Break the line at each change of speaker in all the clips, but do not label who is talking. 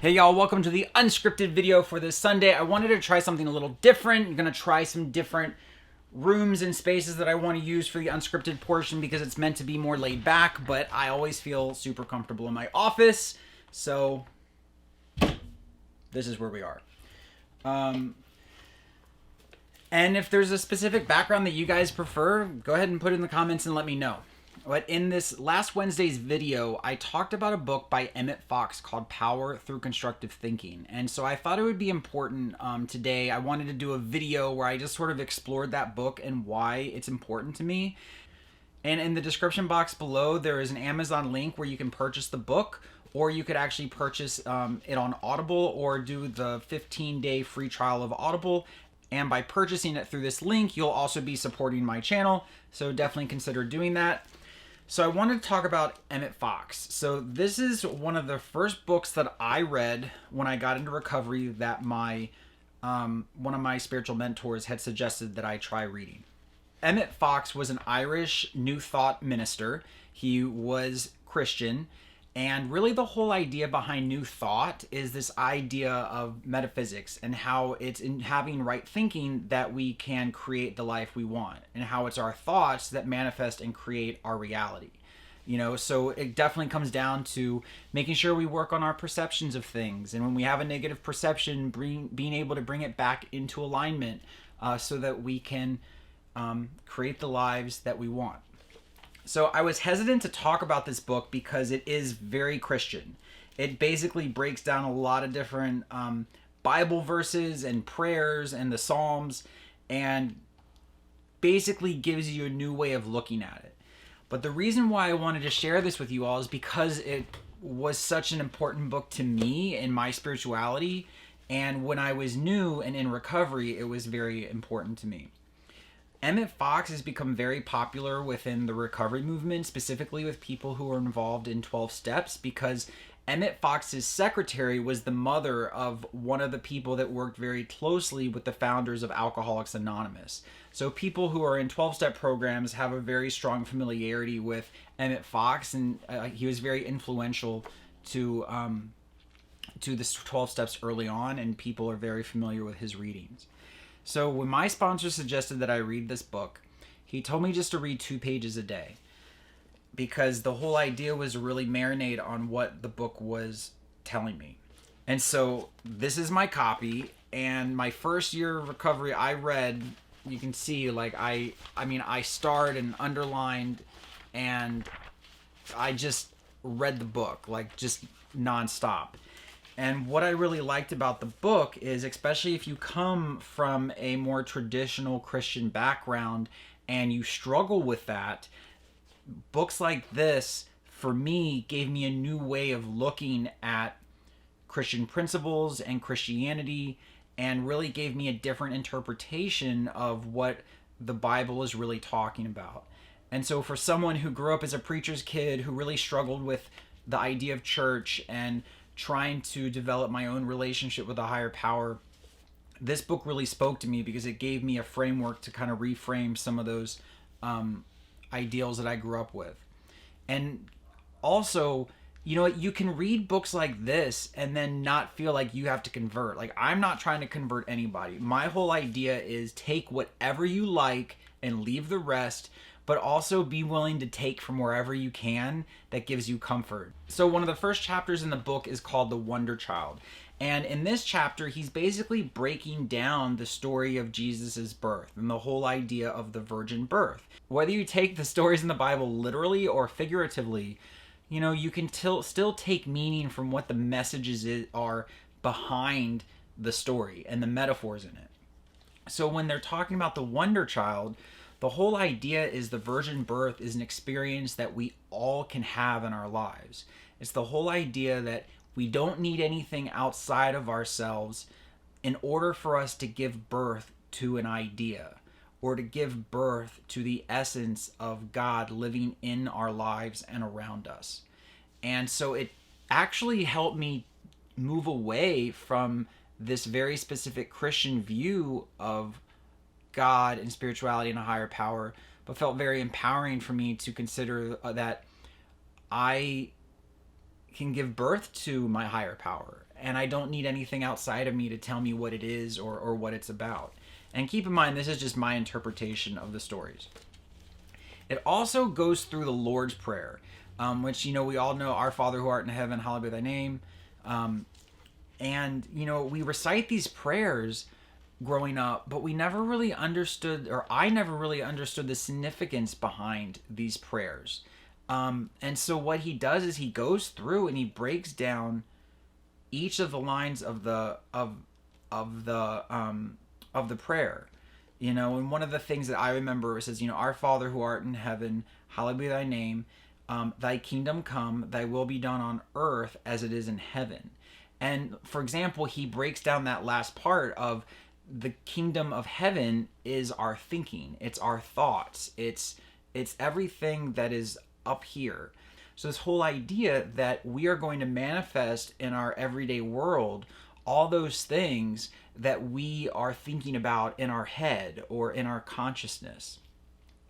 Hey y'all, welcome to the Unscripted video for this Sunday. I wanted to try something a little different. I'm going to try some different rooms and spaces that I want to use for the unscripted portion because it's meant to be more laid back, but I always feel super comfortable in my office, so this is where we are. And if there's a specific background that you guys prefer, go ahead and put it in the comments and let me know. But in this last Wednesday's video, I talked about a book by Emmet Fox called Power Through Constructive Thinking. And so I thought it would be important today. I wanted to do a video where I just sort of explored that book and why it's important to me. And in the description box below, there is an Amazon link where you can purchase the book, or you could actually purchase it on Audible or do the 15-day free trial of Audible. And by purchasing it through this link, you'll also be supporting my channel. So definitely consider doing that. So I wanted to talk about Emmet Fox. So this is one of the first books that I read when I got into recovery that my one of my spiritual mentors had suggested that I try reading. Emmet Fox was an Irish New Thought minister. He was Christian. And really the whole idea behind New Thought is this idea of metaphysics and how it's in having right thinking that we can create the life we want, and how it's our thoughts that manifest and create our reality. You know, so it definitely comes down to making sure we work on our perceptions of things. And when we have a negative perception, being able to bring it back into alignment so that we can create the lives that we want. So I was hesitant to talk about this book because it is very Christian. It basically breaks down a lot of different Bible verses and prayers and the Psalms, and basically gives you a new way of looking at it. But the reason why I wanted to share this with you all is because it was such an important book to me in my spirituality. And when I was new and in recovery, it was very important to me. Emmet Fox has become very popular within the recovery movement, specifically with people who are involved in 12 steps, because Emmet Fox's secretary was the mother of one of the people that worked very closely with the founders of Alcoholics Anonymous. So people who are in 12-step programs have a very strong familiarity with Emmet Fox, and he was very influential to the 12 steps early on, and people are very familiar with his readings. So when my sponsor suggested that I read this book, he told me just to read 2 pages a day, because the whole idea was to really marinate on what the book was telling me. And so this is my copy, and my first year of recovery I read, you can see like I starred and underlined, and I just read the book like just nonstop. And what I really liked about the book is, especially if you come from a more traditional Christian background and you struggle with that, books like this, for me, gave me a new way of looking at Christian principles and Christianity, and really gave me a different interpretation of what the Bible is really talking about. And so for someone who grew up as a preacher's kid, who really struggled with the idea of church and trying to develop my own relationship with a higher power, this book really spoke to me because it gave me a framework to kind of reframe some of those ideals that I grew up with. And also, you know, you can read books like this and then not feel like you have to convert. Like, I'm not trying to convert anybody. My whole idea is take whatever you like and leave the rest, but also be willing to take from wherever you can that gives you comfort. So one of the first chapters in the book is called The Wonder Child. And in this chapter, he's basically breaking down the story of Jesus's birth and the whole idea of the virgin birth. Whether you take the stories in the Bible literally or figuratively, you know, you can still take meaning from what the messages are behind the story and the metaphors in it. So when they're talking about the Wonder Child, the whole idea is the virgin birth is an experience that we all can have in our lives. It's the whole idea that we don't need anything outside of ourselves in order for us to give birth to an idea, or to give birth to the essence of God living in our lives and around us. And so it actually helped me move away from this very specific Christian view of God and spirituality and a higher power, but felt very empowering for me to consider that I can give birth to my higher power and I don't need anything outside of me to tell me what it is or what it's about. And keep in mind, this is just my interpretation of the stories. It also goes through the Lord's Prayer, which, we all know, Our Father who art in heaven, hallowed be thy name. And we recite these prayers growing up, but we never really understood, or I never really understood, the significance behind these prayers. And so what he does is he goes through and he breaks down each of the lines of the prayer. And one of the things that I remember says, Our Father who art in heaven, hallowed be thy name. Thy kingdom come, thy will be done on earth as it is in heaven. And for example, he breaks down that last part of the kingdom of heaven is our thinking. It's our thoughts. It's everything that is up here. So this whole idea that we are going to manifest in our everyday world all those things that we are thinking about in our head or in our consciousness.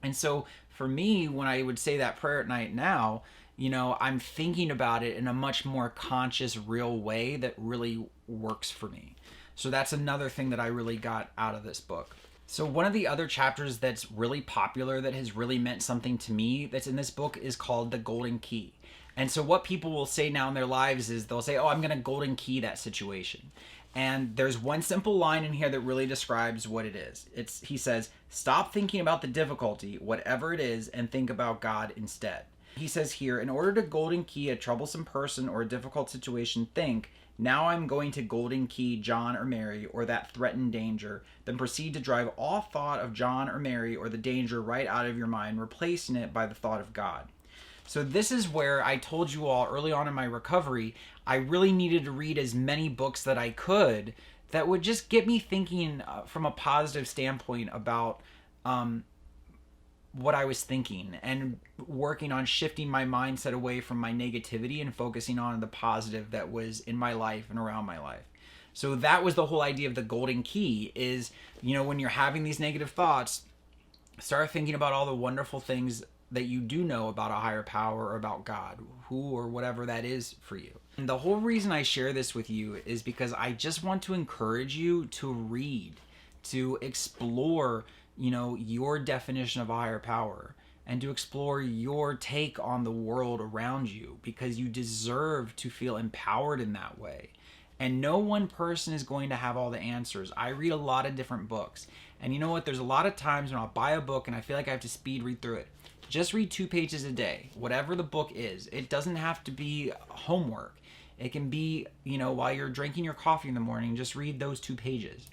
And so for me, when I would say that prayer at night now, I'm thinking about it in a much more conscious, real way that really works for me. So that's another thing that I really got out of this book. So one of the other chapters that's really popular, that has really meant something to me, that's in this book, is called The Golden Key. And so what people will say now in their lives is they'll say, I'm going to golden key that situation. And there's one simple line in here that really describes what it is. He says, stop thinking about the difficulty, whatever it is, and think about God instead. He says here, in order to golden key a troublesome person or a difficult situation, think, now I'm going to golden key John or Mary or that threatened danger, then proceed to drive all thought of John or Mary or the danger right out of your mind, replacing it by the thought of God. So this is where I told you all early on in my recovery, I really needed to read as many books that I could that would just get me thinking from a positive standpoint about what I was thinking, and working on shifting my mindset away from my negativity and focusing on the positive that was in my life and around my life. So that was the whole idea of the golden key is, when you're having these negative thoughts, start thinking about all the wonderful things that you do know about a higher power or about God, who or whatever that is for you. And the whole reason I share this with you is because I just want to encourage you to read, to explore, your definition of a higher power, and to explore your take on the world around you, because you deserve to feel empowered in that way. And no one person is going to have all the answers. I read a lot of different books. And you know what? There's a lot of times when I'll buy a book and I feel like I have to speed read through it. Just read 2 pages a day, whatever the book is. It doesn't have to be homework. It can be, while you're drinking your coffee in the morning, just read those 2 pages.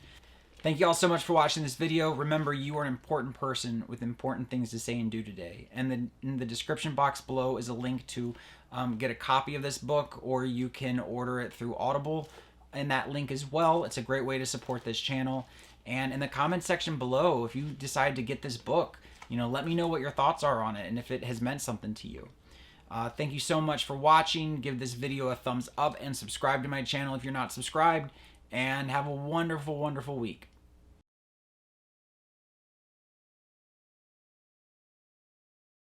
Thank you all so much for watching this video. Remember, you are an important person with important things to say and do today. And in the description box below is a link to get a copy of this book, or you can order it through Audible in that link as well. It's a great way to support this channel. And in the comment section below, if you decide to get this book, let me know what your thoughts are on it and if it has meant something to you. Thank you so much for watching. Give this video a thumbs up and subscribe to my channel if you're not subscribed. And have a wonderful, wonderful week.